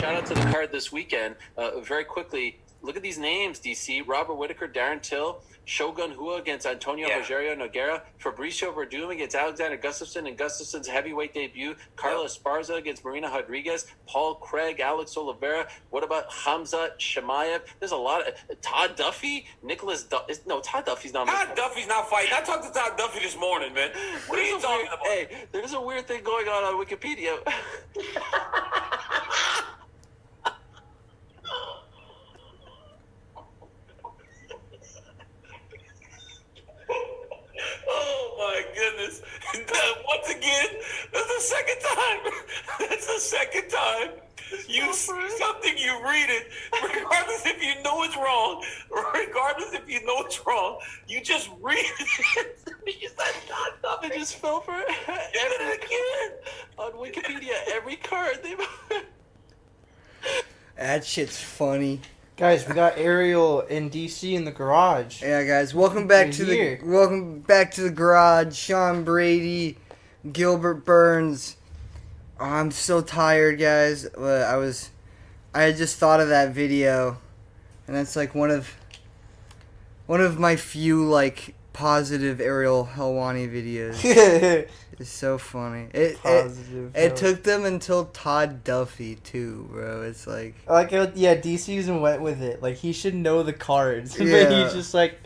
shout out to the card this weekend. Very quickly, look at these names, DC. Robert Whitaker, Darren Till, Shogun Hua against Antonio Rogerio Nogueira, Fabricio Verdum against Alexander Gustafsson in Gustafsson's heavyweight debut, Carlos Esparza against Marina Rodriguez, Paul Craig, Alex Oliveira. What about Hamza Shemaev? There's a lot of Todd Duffy, Todd Duffy's not. Todd Duffy's not fighting. I talked to Todd Duffy this morning, man. What are you talking about? Hey, there's a weird thing going on Wikipedia. Oh my goodness. Once again, that's the second time. That's the second time. You see something, you read it, regardless if you know it's wrong, you just read it. You said I just fell for it. Again. On Wikipedia, every card they. That shit's funny. Guys, we got Ariel and DC in the garage. Yeah, guys, welcome back to the garage. Sean Brady, Gilbert Burns. Oh, I'm so tired, guys. I had just thought of that video, and that's like one of my few like positive Ariel Helwani videos. It's so funny. It took them until Todd Duffy too, bro. It's like DC even went with it. Like he should know the cards, but he's just like,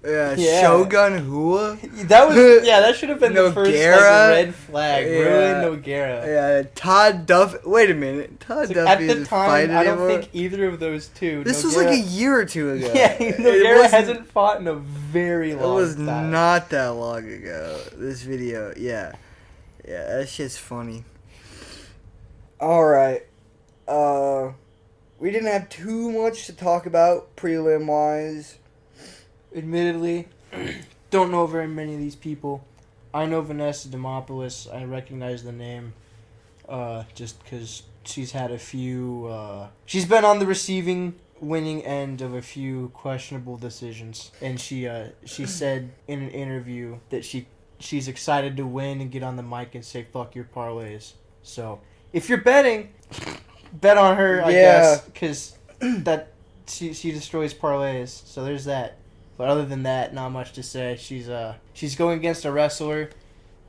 Yeah, Shogun Hua. That should have been the first red flag. Yeah. Ruin Nogueira. Yeah, Todd Duffy. Wait a minute, Todd Duffy at the isn't time, fighting I don't anymore? think either of those two. This was like a year or two ago. Yeah, Nogueira hasn't fought in a very long time. It was not that long ago. This video, yeah, that shit's funny. All right, we didn't have too much to talk about prelim wise. Admittedly, don't know very many of these people. I know Vanessa Demopoulos. I recognize the name just because she's had a few... she's been on the winning end of a few questionable decisions. And she said in an interview that she's excited to win and get on the mic and say, fuck your parlays. So, if you're betting, bet on her, I guess, because she destroys parlays. So there's that. But other than that, not much to say. She's going against a wrestler.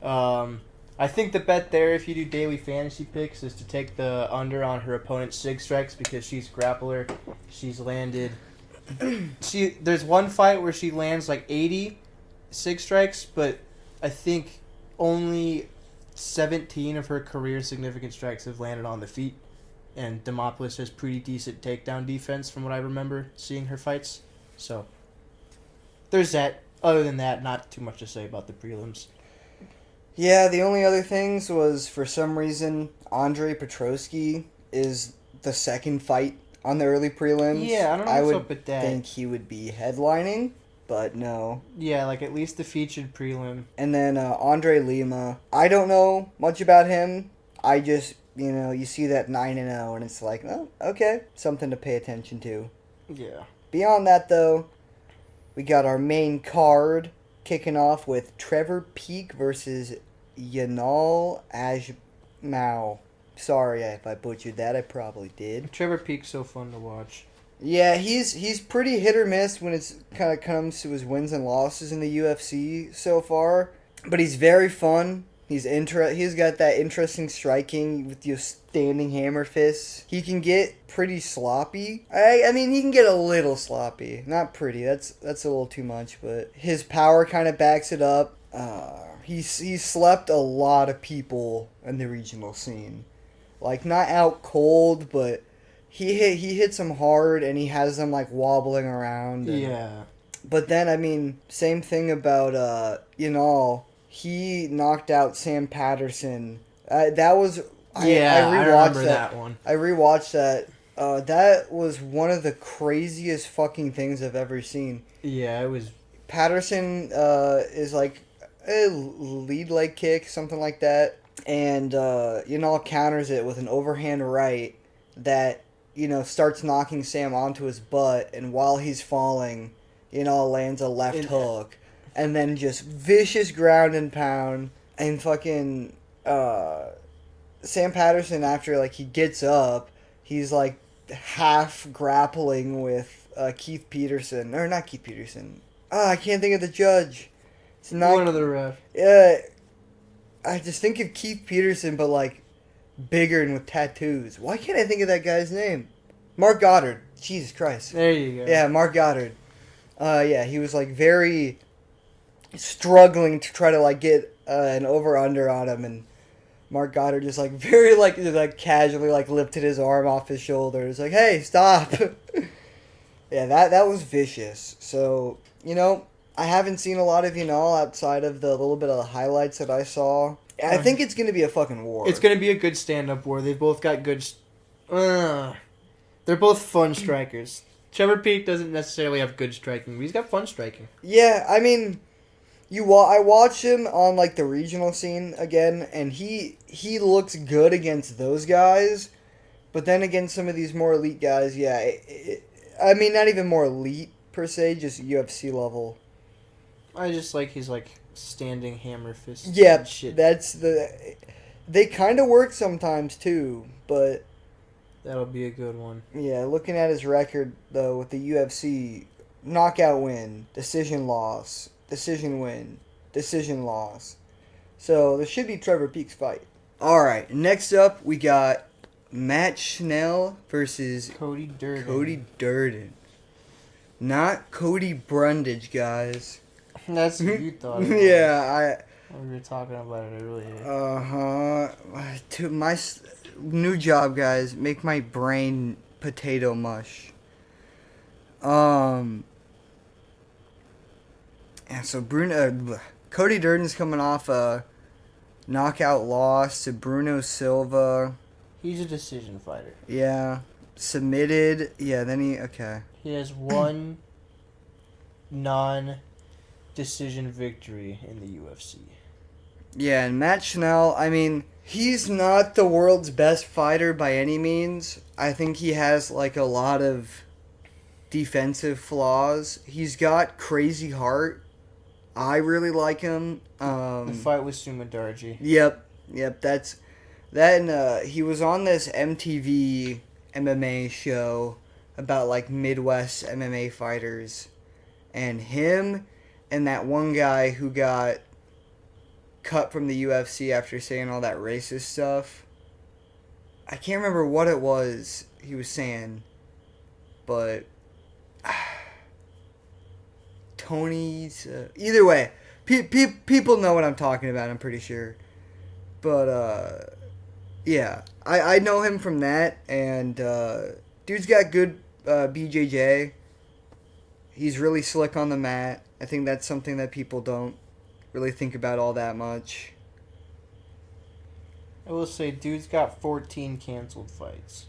I think the bet there, if you do daily fantasy picks, is to take the under on her opponent's sig strikes because she's a grappler. She's landed. There's one fight where she lands like 80 sig strikes, but I think only 17 of her career significant strikes have landed on the feet. And Demopoulos has pretty decent takedown defense from what I remember seeing her fights. So there's that. Other than that, not too much to say about the prelims. Yeah, the only other things was, for some reason, Andre Petrosky is the second fight on the early prelims. Yeah, I don't know what's up with that. I would think he would be headlining, but no. Yeah, like at least the featured prelim. And then Andre Lima. I don't know much about him. I just, you see that 9-0, and it's like, oh, okay, something to pay attention to. Yeah. Beyond that, though, we got our main card kicking off with Trevor Peek versus Yanal Ajmau. Sorry if I butchered that. I probably did. Trevor Peek's so fun to watch. Yeah, he's pretty hit or miss when it kind of comes to his wins and losses in the UFC so far. But he's very fun. He's got that interesting striking with your standing hammer fists. He can get pretty sloppy. I mean, he can get a little sloppy. Not pretty. That's a little too much, but his power kind of backs it up. He slept a lot of people in the regional scene. Like, not out cold, but he hits them hard, and he has them, like, wobbling around. Yeah. But then, I mean, same thing about, he knocked out Sam Patterson. That was... I remember that one. I rewatched that. That was one of the craziest fucking things I've ever seen. Yeah, it was... Patterson is like a lead leg kick, something like that. And, counters it with an overhand right that, starts knocking Sam onto his butt. And while he's falling, lands a left hook. And then just vicious ground and pound. And fucking... Sam Patterson, after like he gets up, he's like half grappling with Keith Peterson, or not Keith Peterson. I can't think of the judge. It's not One of the ref. I just think of Keith Peterson, but like bigger and with tattoos. Why can't I think of that guy's name? Mark Goddard. Jesus Christ. There you go. Yeah, Mark Goddard. Yeah, he was like very struggling to try to like get an over under on him, and Mark Goddard just like very like casually like lifted his arm off his shoulder. It's like, hey, stop. Yeah, that was vicious. So, you know, I haven't seen a lot of Yanal outside of the little bit of the highlights that I saw. I think it's going to be a fucking war. It's going to be a good stand-up war. They've both got good... they're both fun strikers. Trevor Peake doesn't necessarily have good striking, but he's got fun striking. Yeah, I mean, I watched him on like the regional scene again, and he looks good against those guys, but then against some of these more elite guys, yeah, I mean, not even more elite per se, just UFC level. I just like his like standing hammer fist. Yeah, shit. They kind of work sometimes too, but That'll be a good one. yeah, looking at his record though with the UFC, knockout win, decision loss, decision win, decision loss. So this should be Trevor Peake's fight. All right, next up we got Matt Schnell versus Cody Durden. Cody Durden. Not Cody Brundage, guys. That's what you thought. It was. Yeah, We were talking about it earlier. To my new job, guys, make my brain potato mush. Yeah, so Cody Durden's coming off a knockout loss to Bruno Silva. He's a decision fighter. Yeah, submitted. Yeah, then He has one non-decision victory in the UFC. Yeah, and Matt Schnell, I mean, he's not the world's best fighter by any means. I think he has, like, a lot of defensive flaws. He's got crazy heart. I really like him. The fight with Sumadarji. Yep, that's... That and, he was on this MTV MMA show about, like, Midwest MMA fighters. And him and that one guy who got cut from the UFC after saying all that racist stuff. I can't remember what it was he was saying, but Tony's... either way, people know what I'm talking about, I'm pretty sure. But, yeah, I know him from that, and dude's got good BJJ. He's really slick on the mat. I think that's something that people don't really think about all that much. I will say, dude's got 14 canceled fights.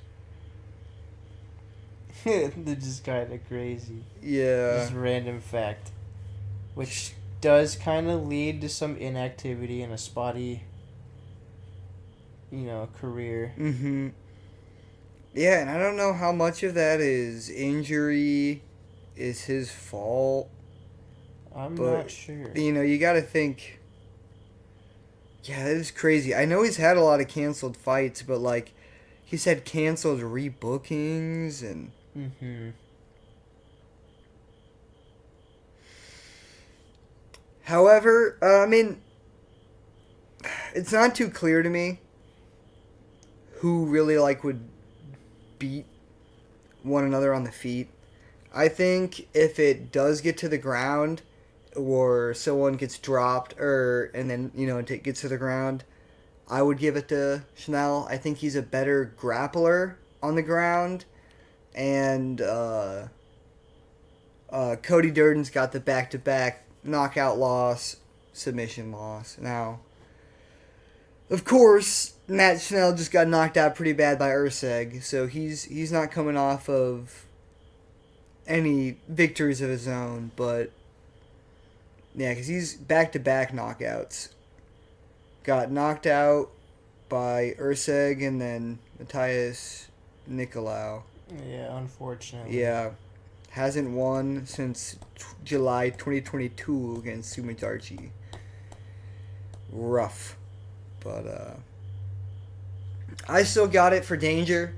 They're just kind of crazy. Yeah. Just random fact. Which does kind of lead to some inactivity and a spotty, career. Mm-hmm. Yeah, and I don't know how much of that is injury, is his fault. I'm not sure. You gotta think... Yeah, that is crazy. I know he's had a lot of canceled fights, but, like, he's had canceled rebookings and... Mm-hmm. However, I mean, it's not too clear to me who really, like, would beat one another on the feet. I think if it does get to the ground, or someone gets dropped, and then, it gets to the ground, I would give it to Schnell. I think he's a better grappler on the ground. And Cody Durden's got the back-to-back knockout loss, submission loss. Now, of course, Matt Schnell just got knocked out pretty bad by Urseg, so he's not coming off of any victories of his own, but yeah, because he's back-to-back knockouts. Got knocked out by Urseg and then Matthias Nicolau. Yeah, unfortunately. Yeah. Hasn't won since July 2022 against Sumadarji. Rough. But, I still got it for Danger.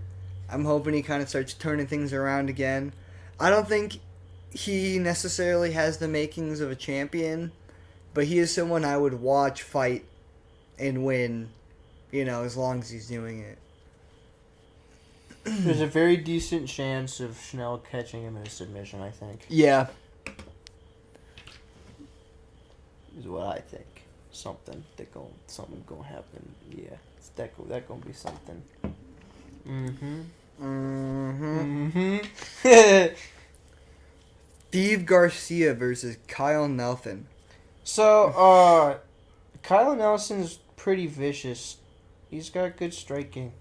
I'm hoping he kind of starts turning things around again. I don't think he necessarily has the makings of a champion, but he is someone I would watch fight and win, as long as he's doing it. There's a very decent chance of Schnell catching him in a submission, I think. Yeah. Is what I think. Something gonna happen. Yeah. That gonna be something. Steve Garcia versus Kyle Nelson. So, Kyle Nelson's pretty vicious. He's got good striking.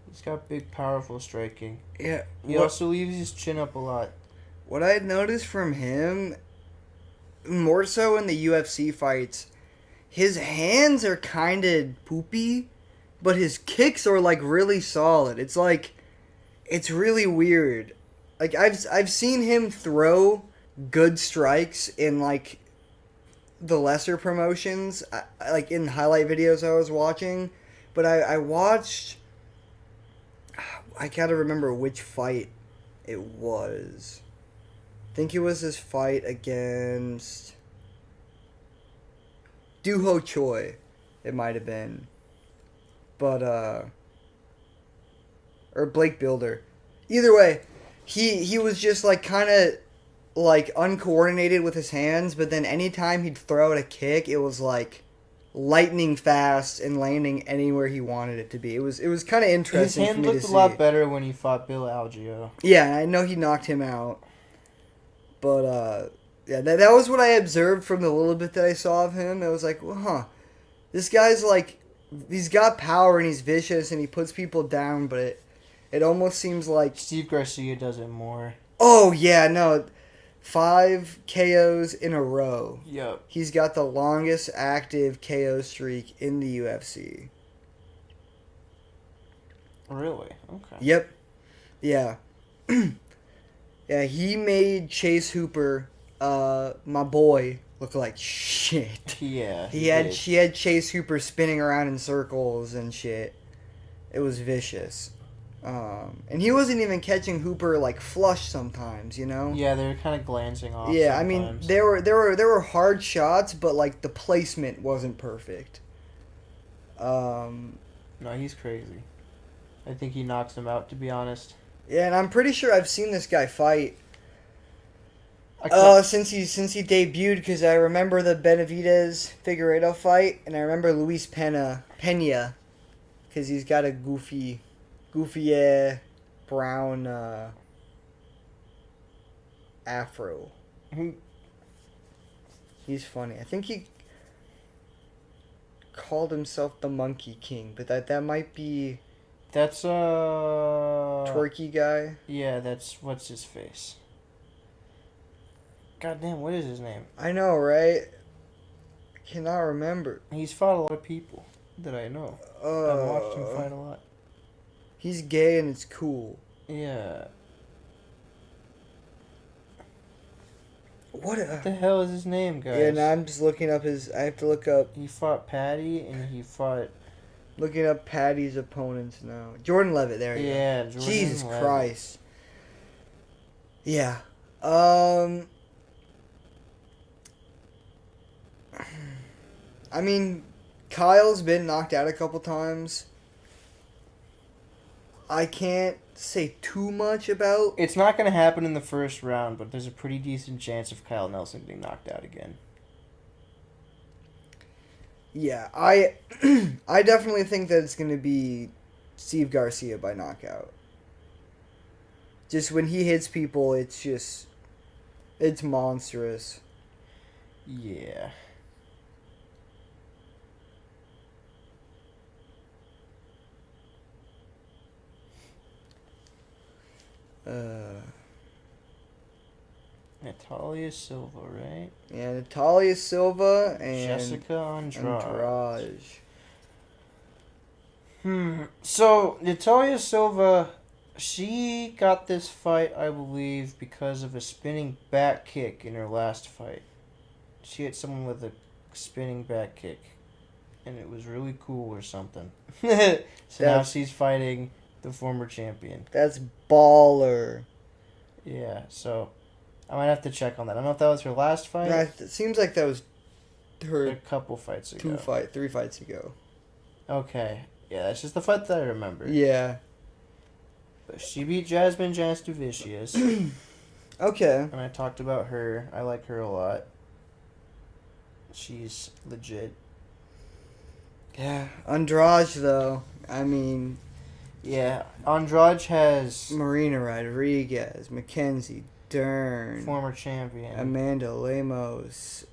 He's got big, powerful striking. Yeah. He also leaves his chin up a lot. What I had noticed from him, more so in the UFC fights, his hands are kind of poopy, but his kicks are like really solid. It's like, it's really weird. Like I've seen him throw good strikes in like the lesser promotions, like in highlight videos I was watching, but I watched. I gotta remember which fight it was. I think it was his fight against Doo-Ho Choi. It might have been. But, or Blake Builder. Either way, he was just, like, kind of, like, uncoordinated with his hands, but then anytime he'd throw out a kick, it was, like, lightning fast and landing anywhere he wanted it to be. It was kind of interesting. His hand looked a lot better when he fought Bill Algeo. Yeah, I know he knocked him out. But, yeah, that was what I observed from the little bit that I saw of him. I was like, well, this guy's like, he's got power and he's vicious and he puts people down, but it almost seems like... Steve Garcia does it more. Oh, yeah, no. 5 KOs in a row. Yep. He's got the longest active KO streak in the UFC. Really? Okay. Yep. Yeah. Yeah, he made Chase Hooper, my boy, look like shit. Yeah. He had Chase Hooper spinning around in circles and shit. It was vicious. And he wasn't even catching Hooper like flush sometimes, Yeah, they were kind of glancing off. Yeah, sometimes. I mean there were hard shots, but like the placement wasn't perfect. No, he's crazy. I think he knocks him out, to be honest. Yeah, and I'm pretty sure I've seen this guy fight. Since he debuted, because I remember the Benavidez Figueiredo fight, and I remember Luis Pena, because he's got a goofy brown afro. He's funny. I think he called himself the Monkey King, but that might be... That's Twerky guy? Yeah, that's... What's his face? Goddamn, what is his name? I know, right? I cannot remember. He's fought a lot of people that I know. I've watched him fight a lot. He's gay and it's cool. Yeah. What the hell is his name, guys? Yeah, now I'm just looking up I have to look up... He fought Patty and he fought... Looking up Patty's opponents now. Jordan Levitt, there you go. Yeah, Jordan Jesus Levitt. Christ. Yeah. I mean, Kyle's been knocked out a couple times. I can't say too much about... It's not going to happen in the first round, but there's a pretty decent chance of Kyle Nelson being knocked out again. Yeah, I definitely think that it's going to be Steve Garcia by knockout. Just when he hits people, it's monstrous. Yeah. Natalia Silva, right? Yeah, Natalia Silva and Jessica Andrade. Andrade. So, Natalia Silva, she got this fight, I believe, because of a spinning back kick in her last fight. She hit someone with a spinning back kick. and it was really cool or something. So now she's fighting the former champion. That's baller. Yeah, so I might have to check on that. I don't know if that was her last fight. No, it seems like that was her A couple fights ago. 3 fights ago. Okay. Yeah, that's just the fight that I remember. Yeah. But she beat Jasmine Jastovicius. Okay. And I talked about her. I like her a lot. She's legit. Yeah. Andrade, though. I mean... Yeah, Andrade has... Marina Rodriguez, Mackenzie Dern. Former champion. Amanda Lemos.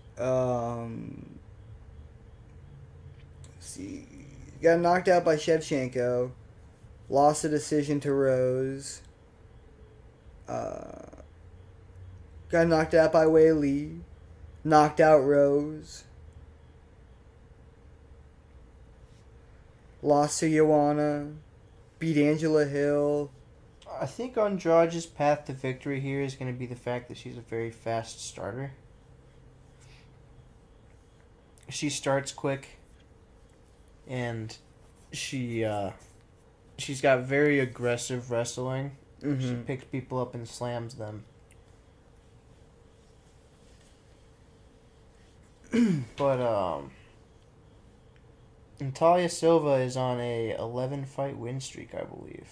See... Got knocked out by Shevchenko. Lost a decision to Rose. Got knocked out by Wei Li. Knocked out Rose. Lost to Joanna. Beat Angela Hill. I think Andrade's path to victory here is going to be the fact that she's a very fast starter. She starts quick, and she's got very aggressive wrestling. Mm-hmm. She picks people up and slams them. But Natalia Silva is on a 11-fight win streak, I believe.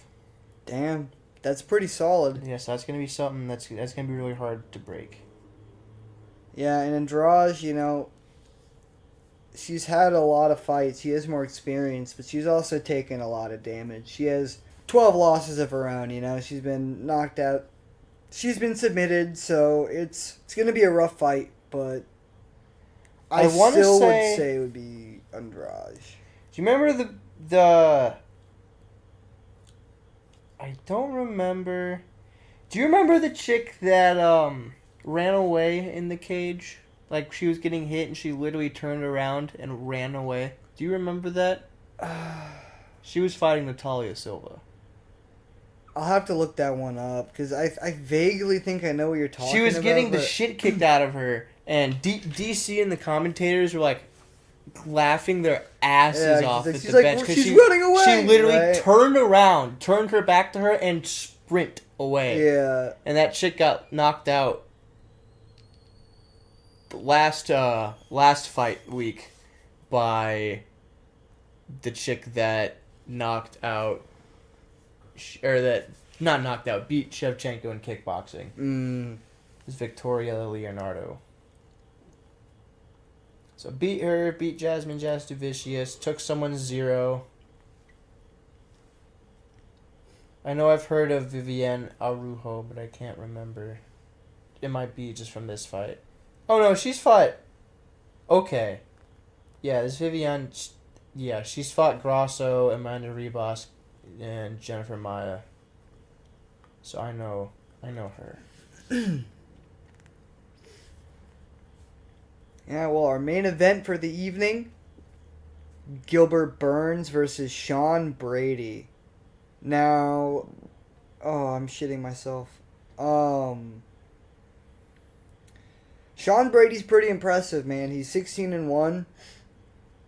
Damn, that's pretty solid. Yes, that's gonna be something that's gonna be really hard to break. Yeah, and Andrade, you know, she's had a lot of fights. She has more experience, but she's also taken a lot of damage. She has 12 losses of her own, you know. She's been knocked out. She's been submitted, so it's gonna be a rough fight, but I still would say it would be Andrade. Do you remember the I don't remember. Do you remember the chick that ran away in the cage? Like, she was getting hit and she literally turned around and ran away. Do you remember that? She was fighting Natalia Silva. I'll have to look that one up, because I vaguely think I know what you're talking about. She was getting the shit kicked out of her, and DC and the commentators were like laughing their asses off at the bench because she's running away. She literally turned around, turned her back to her, and sprint away. Yeah. And that chick got knocked out last fight week by the chick that knocked out, or that not knocked out, beat Shevchenko in kickboxing. It's Victoria Leonardo. So beat her, beat Jasmine Jastovicius, took someone's 0. I know I've heard of Vivienne Arujo, but I can't remember. It might be just from this fight. Oh no, she's fought... Okay. Yeah, this Vivienne... Yeah, she's fought Grasso, Amanda Ribas, and Jennifer Maya. So I know her. Yeah, well, our main event for the evening, Gilbert Burns versus Sean Brady. Now, I'm shitting myself. Sean Brady's pretty impressive, man. He's 16-1.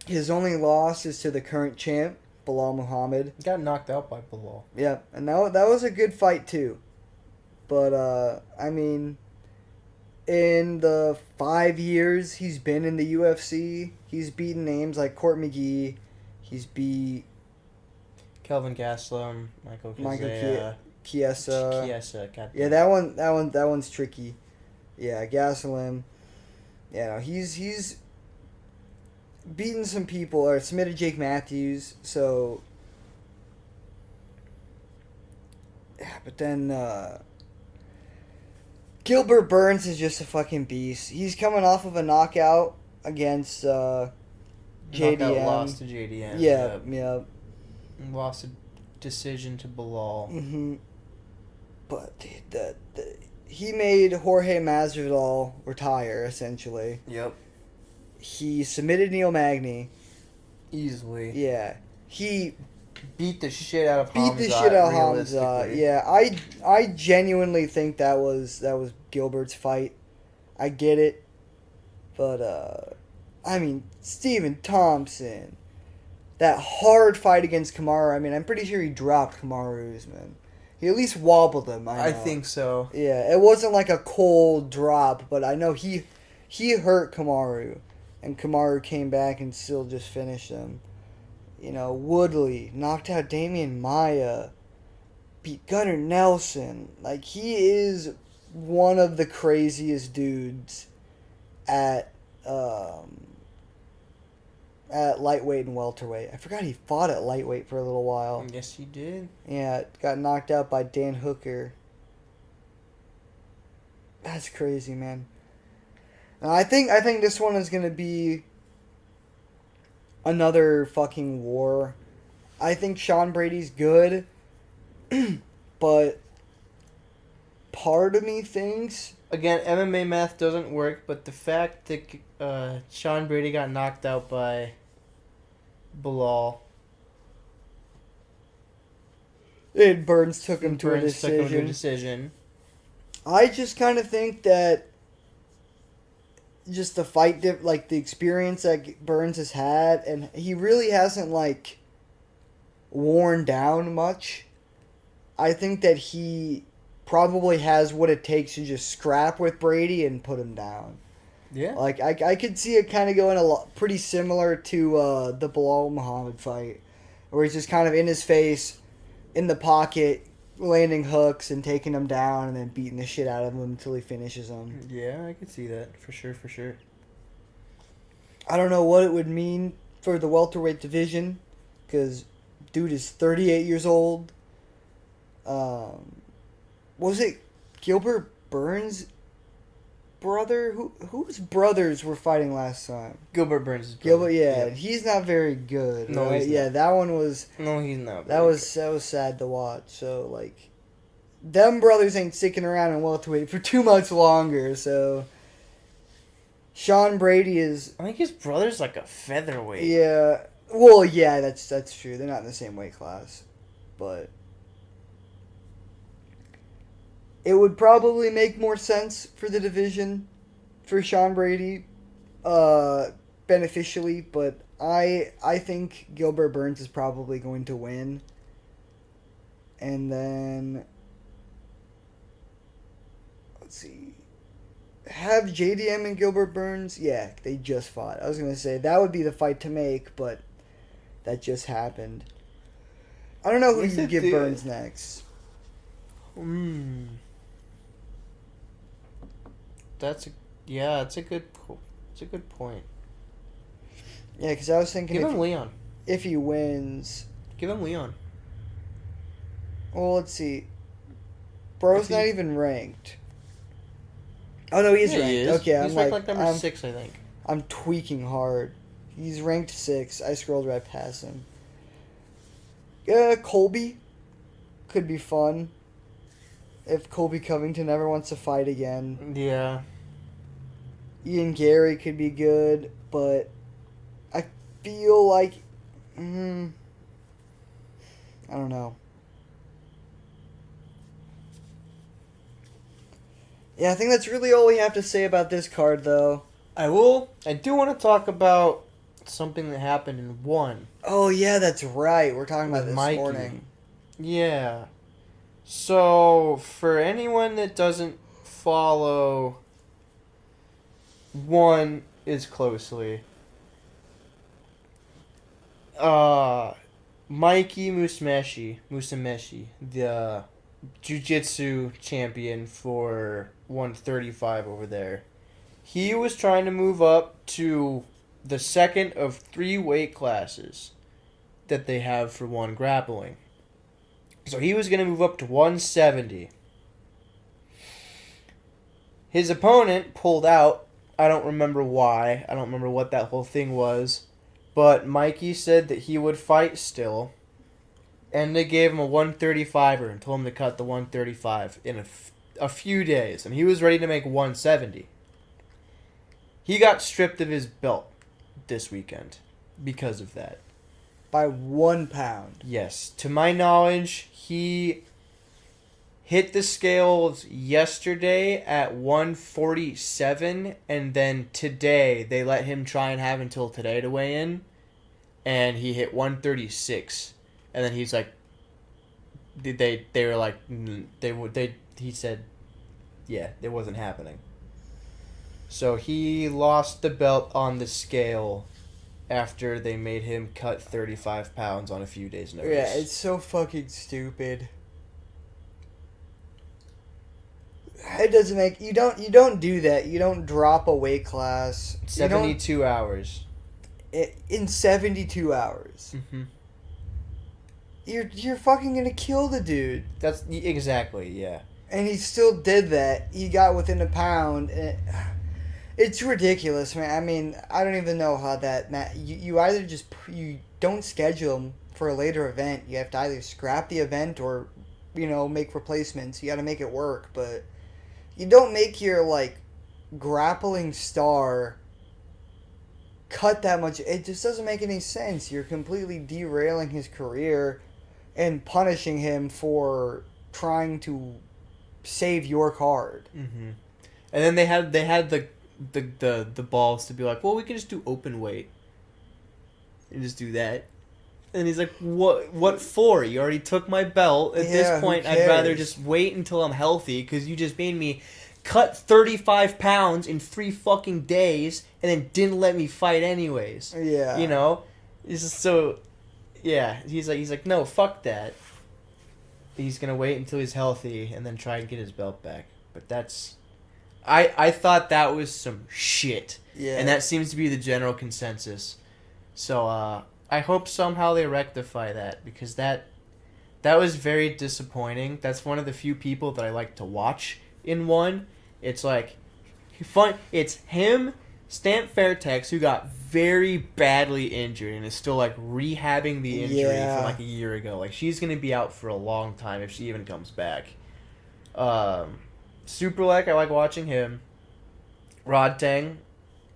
His only loss is to the current champ, Bilal Muhammad. He got knocked out by Bilal. Yeah, and that was a good fight too. But I mean, in the 5 years he's been in the UFC, he's beaten names like Court McGee. He's beat Kelvin Gastelum, Michael Chiesa. Chiesa. Yeah, that one's tricky. Yeah, Gastelum. Yeah, no, he's beaten some people, or submitted Jake Matthews. So yeah, but then Gilbert Burns is just a fucking beast. He's coming off of a knockout against JDM. Knockout loss to JDM. Yeah. Lost a decision to Bilal. Mm-hmm. But he made Jorge Masvidal retire, essentially. Yep. He submitted Neil Magny. Easily. Yeah. He beat the shit out of Hamzat. Hamzat. Yeah, I genuinely think that was Gilbert's fight. I get it. But I mean, Stephen Thompson, that hard fight against Kamaru. I mean, I'm pretty sure he dropped Kamaru Usman. He at least wobbled him. I think so. Yeah, it wasn't like a cold drop, but I know he hurt Kamaru, and Kamaru came back and still just finished him. You know, Woodley knocked out Damian Maia, beat Gunnar Nelson. Like, he is one of the craziest dudes at lightweight and welterweight. I forgot he fought at lightweight for a little while. Yes, he did. Yeah, got knocked out by Dan Hooker. That's crazy, man. And I think this one is gonna be another fucking war. I think Sean Brady's good, but part of me thinks... Again, MMA math doesn't work, but the fact that Sean Brady got knocked out by Bilal... And Burns took him to a decision. I just kind of think that just the fight, like the experience that Burns has had, and he really hasn't like worn down much. I think that he probably has what it takes to just scrap with Brady and put him down. Yeah. Like I could see it kind of going pretty similar to the Bilal Muhammad fight, where he's just kind of in his face, in the pocket, landing hooks and taking him down and then beating the shit out of him until he finishes him. Yeah, I could see that for sure. I don't know what it would mean for the welterweight division, because dude is 38 years old. Was it Gilbert Burns' brother? Whose brothers were fighting last time? Gilbert Burns' brother. Gilbert, yeah. He's not very good. No, right? he's not. Yeah, that one was... No, he's not. That was sad to watch. So, like, them brothers ain't sticking around in welterweight for too much longer, so... Sean Brady is... I think his brother's like a featherweight. Yeah. Well, yeah, that's true. They're not in the same weight class. But... it would probably make more sense for the division for Sean Brady, beneficially, but I think Gilbert Burns is probably going to win. And then, let's see, have JDM and Gilbert Burns? Yeah, they just fought. I was going to say, that would be the fight to make, but that just happened. I don't know who you give Burns next. That's a good point. Yeah, because I was thinking give him Leon. If he wins, give him Leon. Well, let's see. Bro's not even ranked. Oh no, he's ranked. He is. Okay, he's ranked like number 6, I think. I'm tweaking hard. He's ranked 6. I scrolled right past him. Yeah, Colby could be fun. If Colby Covington ever wants to fight again. Yeah. Ian Gary could be good, but I feel like... I don't know. Yeah, I think that's really all we have to say about this card, though. I do want to talk about something that happened in 1. Oh, yeah, that's right. We're talking about this morning. Yeah. So, for anyone that doesn't follow 1 as closely, Mikey Musumeci, the jiu-jitsu champion for 135 over there, he was trying to move up to the second of 3 weight classes that they have for 1 grappling. So he was going to move up to 170. His opponent pulled out. I don't remember why. I don't remember what that whole thing was. But Mikey said that he would fight still. And they gave him a 135er and told him to cut the 135 in a few days. And he was ready to make 170. He got stripped of his belt this weekend because of that. By 1 pound. Yes. To my knowledge, he hit the scales yesterday at 147, and then today they let him try and have until today to weigh in. and he hit 136, and then he's like, they were like, he said, yeah, it wasn't happening. So he lost the belt on the scale after they made him cut 35 pounds on a few days' notice. Yeah, it's so fucking stupid. It doesn't make you don't do that. You don't drop a weight class. 72 hours. In 72 hours. Mm-hmm. You're fucking gonna kill the dude. That's exactly, yeah. And he still did that. He got within a pound. It's ridiculous, man. I mean, I don't even know how that... You either just... You don't schedule him for a later event. You have to either scrap the event or, make replacements. You got to make it work. But you don't make your, grappling star cut that much. It just doesn't make any sense. You're completely derailing his career and punishing him for trying to save your card. Mm-hmm. And then they had the balls to be like, well, we can just do open weight and just do that. And he's like, what for? You already took my belt. At this point, I'd rather just wait until I'm healthy, because you just made me cut 35 pounds in 3 fucking days and then didn't let me fight anyways. Yeah. It's just so, yeah. He's like, no, fuck that. He's gonna wait until he's healthy and then try and get his belt back. But that's... I thought that was some shit. Yeah. And that seems to be the general consensus. So, I hope somehow they rectify that, because that was very disappointing. That's one of the few people that I like to watch in one. It's like, fun. It's him, Stamp Fairtex, who got very badly injured and is still, rehabbing the injury from, a year ago. She's going to be out for a long time if she even comes back. Superlek, I like watching him. Rod Tang,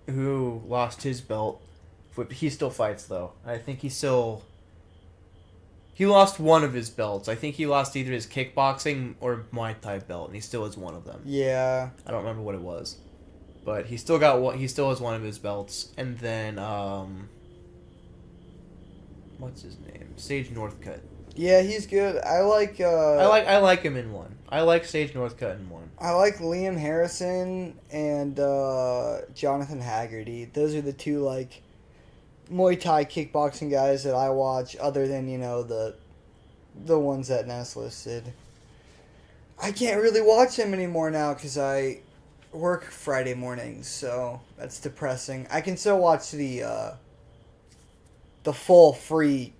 who lost his belt. He still fights, though. I think he lost one of his belts. I think he lost either his kickboxing or Muay Thai belt, and he still has one of them. Yeah. I don't remember what it was. But he still got one. He still has one of his belts. And then, what's his name? Sage Northcutt. Yeah, he's good. I like him in one. I like Sage Northcutt in one. I like Liam Harrison and Jonathan Haggerty. Those are the two Muay Thai kickboxing guys that I watch, other than the ones that Ness listed. I can't really watch them anymore now because I work Friday mornings, so that's depressing. I can still watch the full free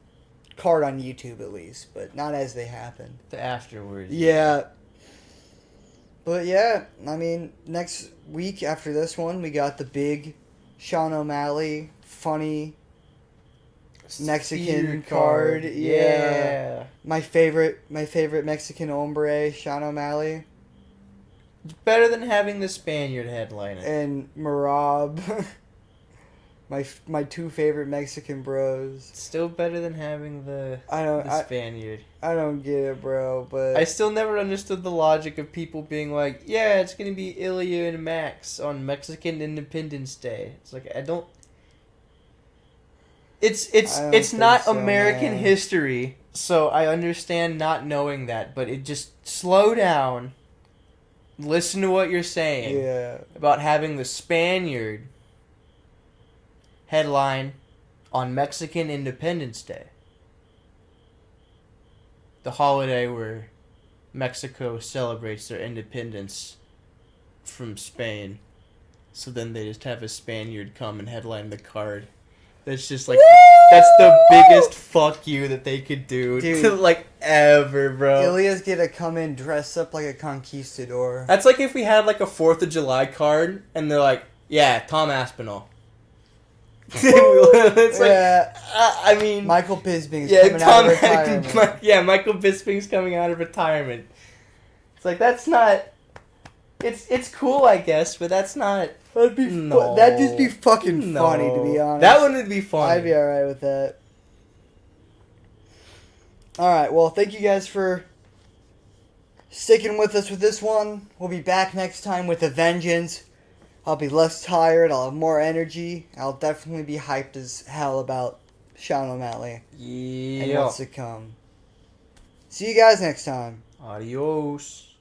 card on YouTube at least, but not as they happen. The afterwards. Yeah. But yeah, I mean, next week after this one, we got the big Sean O'Malley funny Mexican card. Yeah. My favorite Mexican hombre, Sean O'Malley. It's better than having the Spaniard headline. And Marab. My two favorite Mexican bros. Still better than having the Spaniard. I don't get it, bro, but... I still never understood the logic of people being like, yeah, it's going to be Ilya and Max on Mexican Independence Day. It's like, I don't... It's not so, American history, so I understand not knowing that, but it just... Slow down. Listen to what you're saying. Yeah. About having the Spaniard headline on Mexican Independence Day. The holiday where Mexico celebrates their independence from Spain. So then they just have a Spaniard come and headline the card. That's just that's the biggest fuck you that they could do. Dude, ever, bro. Ilya's gonna come in dressed up like a conquistador. That's like if we had a 4th of July card and they're like, yeah, Tom Aspinall. It's I mean, Michael Bisping is coming out of retirement. Michael Bisping's coming out of retirement. It's that's not. It's cool, I guess, but that's not. That'd just be fucking funny, to be honest. That wouldn't be funny. I'd be alright with that. Alright, well, thank you guys for sticking with us with this one. We'll be back next time with a vengeance. I'll be less tired. I'll have more energy. I'll definitely be hyped as hell about Sean O'Malley and Yeah. what's to come. See you guys next time. Adios.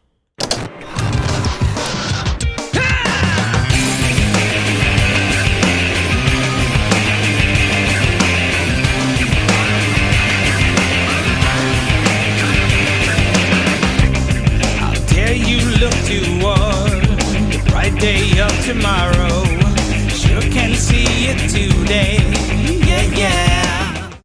Dare you look toward the bright day of tomorrow? Sure can see it today.